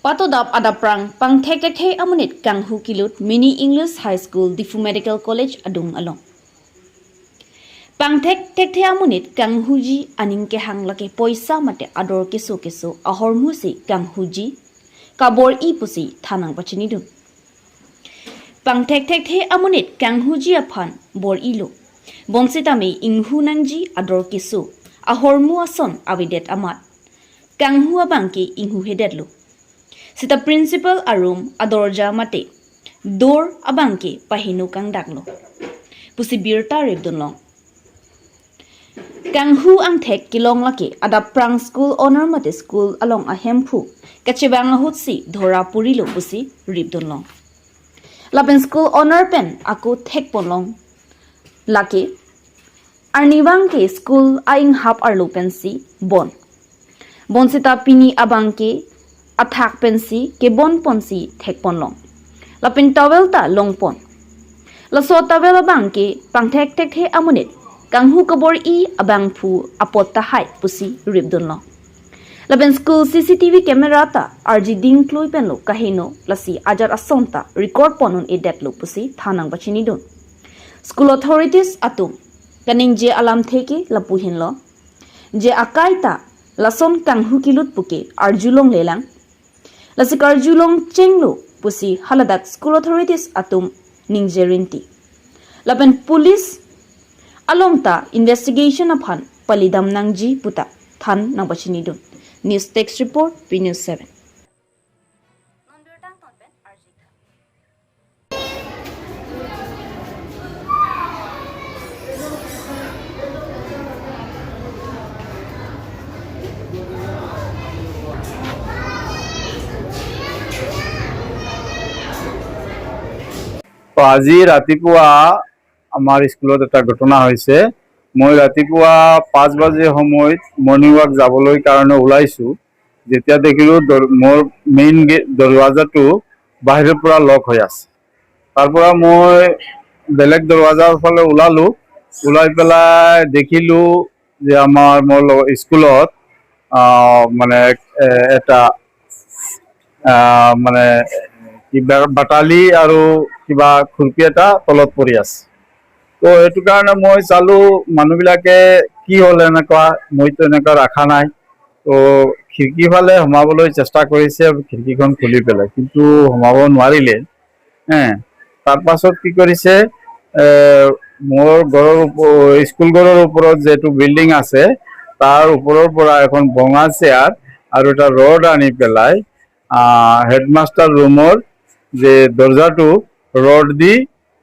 Patodap adaprang pangthek tek the amunit kanghu kilut mini English High School Difu Medical College adung along. Pangthek tek the amunit kanghuji aningke hanglake poisa mate ador keso ahormusi kanghuji kabor I pusi thanang pachinidun. Pangthek tek the amunit kanghuji aphan bor ilo. Bonsitame inghu nangji ador keso ahormu ason awidet amat. Kanghu abangke inghu hededlo. Sita principal arum adorja mate dor abangke pahinu kang daklo pusi birta rebdunlong kanghu ang thek kilong lake ada prang school honor mate school along a hemphu kachebang hutsi dhora purilo pusi rebdunlong lapen school honor pen aku thek ponlong lake arniwang ke school aing hap arlo pensi bonsita pini abangke athak pensi ke bon ponsi thek ponlong lapin towel ta longpon la so towel abang ke pangthek tek the amunit kanghu kabor I abang phu apot ta hai pusi ribdunlong lapin school CCTV camera ta RG ding kloi penlo kahino lasi ajar asonta record ponun edet lo pusi thanang bachini dun school authorities atum kaning je alam theke lapuhin lo je akai ta lason kanghu kilut puke arjulong lelang Lasikar julong chenglo pusi haladak school authorities atum ningjerinti. Laban police alongta investigation aphan palidam nangji puta than nabachinidun. News text report P News 7. তো আজি ৰাতিপুৱা আমাৰ স্কুলত এটা ঘটনা হৈছে মই ৰাতিপুৱা 5 বজে সময়ত মৰ্নিং ৱাক যাবলৈ কাৰণে ওলাইছো যেতিয়া দেখিলো মোৰ মেইন গেট দৰৱাজাটো বাহিৰৰ পৰা লক হৈ আছে তাৰ পৰা মই বেলেগ দৰৱাজাৰ ফালে ওলাই পেলাই দেখিলো যে মোৰ স্কুলত মানে এটা মানে কিবা বাটালি আৰু কিবা খুৰপি এটা তলত পৰি আছে তো এইটো কাৰণে মই চালো মানুহবিলাকে কি হ'ল এনেকুৱা মইতো এনেকুৱা ৰাখা নাই তো খিৰিকী ফালে সোমাবলৈ চেষ্টা কৰিছে খিৰিকীখন খুলি পেলাই কিন্তু সোমাব নোৱাৰিলে তাৰ পাছত কি কৰিছে মোৰ ঘৰৰ স্কুল ঘৰৰ ওপৰত যেটো বিল্ডিং আছে তাৰ ওপৰৰ পৰা এখন বঙা চেয়াৰ আৰু এটা ৰড আনি পেলাই হেডমাস্টাৰ ৰুমৰ যে দৰজাটো ৰড দি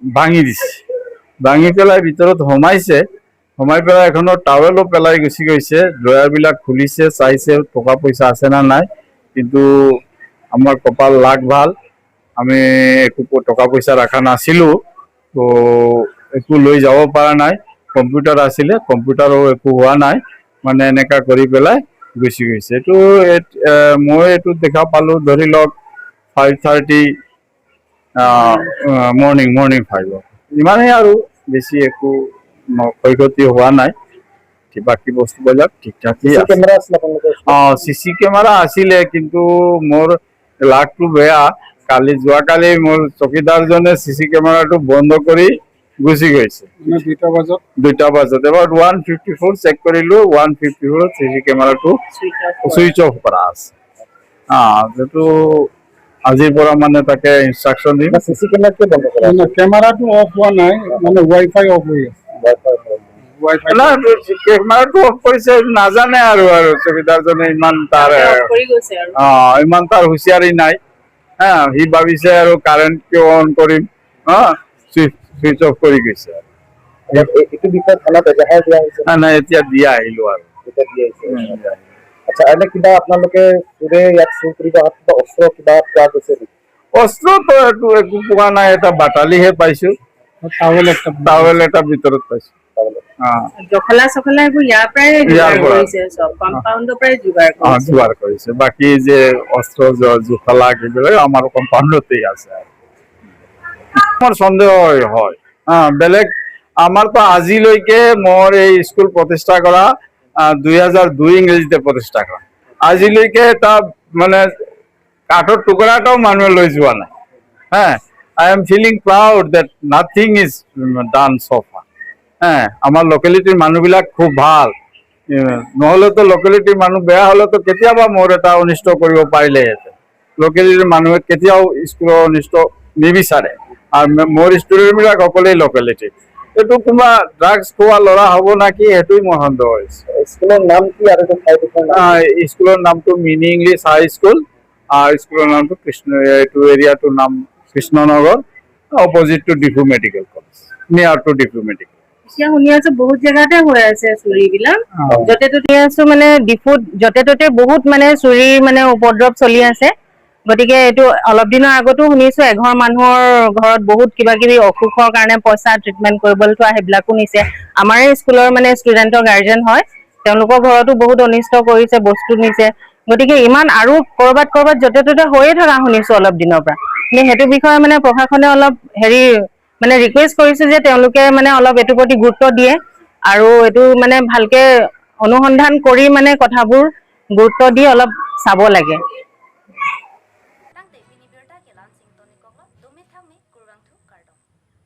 ভাঙি দিছে ভাঙি পেলাই ভিতৰত সোমাই পেলাই এখনৰ টাৱেলো পেলাই গুচি গৈছে ড্ৰয়াৰবিলাক খুলিছে চাইছে টকা পইচা আছে না নাই কিন্তু আমাৰ কপাল লাগ ভাল আমি একো টকা পইচা ৰাখা নাছিলো তো একো লৈ যাব পৰা নাই কম্পিউটাৰ আছিলে কম্পিউটাৰো একো হোৱা নাই মানে এনেকা কৰি পেলাই গুচি গৈছে এইটো মই এইটো দেখা পালো ধৰি লওক 5:30 morning 5 ইমানেই আৰু বেছি একো ক্ষয়ক্ষতি হোৱা নাই বাকি বস্তুবিলাক ঠিকঠাকেই আছে CC কেমেৰা আছিলে কিন্তু মোৰ লাকটো বেয়া যোৱাকালি মোৰ চকীদাৰজনে CC কেমেৰাটো বন্ধ কৰি গুচি গৈছে 2টা বজাত এবাৰ 154 চেক কৰিলো 154 CC কেমেৰাটো সুইচ অফ কৰা আছে যেটো আজিৰ পৰা মানে তাকে ইনস্ট্ৰাকশন দিম সিসি কেমেৰাটো বন্ধ কৰা না কেমেৰাটো অফ হোৱা নাই মানে ওয়াইফাই অফ হৈ আছে ওয়াইফাই না কেমেৰাটো অফ কৰিছে নাজানে আৰু চকীদাৰজনে ইমান তাৰ ইমান তাৰ হুঁশিয়াৰি নাই হি ভাবিছে আৰু কাৰেন্ট কিয় অন কৰিম সুইচ অফ কৰি গৈছে এইটো বিষয়ে থানাত এজাহাৰ দিয়া হৈছে না এতিয়া দিয়া আহিলো আৰু এতিয়া দিয়া হৈছে আচ্ছা এনে কিবা আপোনালোকে চুৰে ইয়াত চুৰ কৰিব কিবা অস্ত্ৰ কিবা পোৱা গৈছে অস্ত্ৰ তো একো পোৱা নাই এটা বাটালিহে পাইছো টাৱেল এটা ভিতৰত পাইছো জখলা সখলা এইবোৰ ইয়াৰ পৰাই যোগাৰ কৰিছে সব কম্পাউণ্ডৰ পৰাই যোগাৰ কৰিছে বাকি যে অস্ত্ৰ জখলা কিবিলাক আমাৰ কম্পাউণ্ডতেই আছে আমাৰ সন্দেহ হয় বেলেগ আমাৰ তো আজিলৈকে মোৰ এই স্কুল প্ৰতিষ্ঠা কৰা 2002 ইংৰেজিতে প্ৰতিষ্ঠা কৰা আজিলৈকে তা মানে কাঠৰ টুকুৰাটাও মানুহে লৈ যোৱা নাই হা I am feeling proud that nothing is done চফা হা আমাৰ লোকেলিটিৰ মানুহবিলাক খুব ভাল নহ'লেতো লোকেলিটিৰ মানুহ বেয়া হ'লেতো কেতিয়াবা মোৰ এটা অনিষ্ট কৰিব পাৰিলেহেঁতেন লোকেলিটিৰ মানুহে কেতিয়াও স্কুলৰ অনিষ্ট নিবিচাৰে আৰু মোৰ ষ্টুডেণ্টবিলাক সকলোৱেই লোকেলিটি এইটো কোনোবা ড্ৰাগছ খোৱা ল'ৰা হ'ব নেকি সেইটোৱেই মোৰ সন্দেহ হৈছে স্কুলৰ নাম কি আৰু স্কুলৰ নামটো মিনি ইংলিছ হাই স্কুল স্কুলৰ নামটো এইটো এৰিয়াটোৰ নাম Krishnanagar opposite to Diphu medical college near to Diphu medical এতিয়া শুনি আছো বহুত জেগাতে হৈ আছে চুৰিবিলাক য'তে ত'তে আছো মানে ডিফুত য'তে ত'তে বহুত মানে চুৰিৰ মানে উপদ্ৰৱ চলি আছে গতিকে এইটো অলপ দিনৰ আগতো শুনিছো এঘৰ মানুহৰ ঘৰত বহুত কিবা কিবি অসুখৰ কাৰণে পইচা ট্ৰিটমেণ্ট কৰিবলৈ থোৱা সেইবিলাকো নিছে আমাৰে স্কুলৰ মানে ষ্টুডেণ্টৰ গাৰ্জেন হয় তেওঁলোকৰ ঘৰতো বহুত অনিষ্ট কৰিছে বস্তু নিছে গতিকে ইমান আৰু কৰবাত য'তে ত'তে হৈয়ে থকা শুনিছো অলপ দিনৰ পৰা সেইটো বিষয়ে মানে প্ৰশাসনে অলপ মানে ৰিকুৱেষ্ট কৰিছো যে তেওঁলোকে মানে অলপ এইটোৰ প্ৰতি গুৰুত্ব দিয়ে আৰু এইটো মানে ভালকে অনুসন্ধান কৰি মানে কথাবোৰ গুৰুত্ব দি অলপ চাব লাগে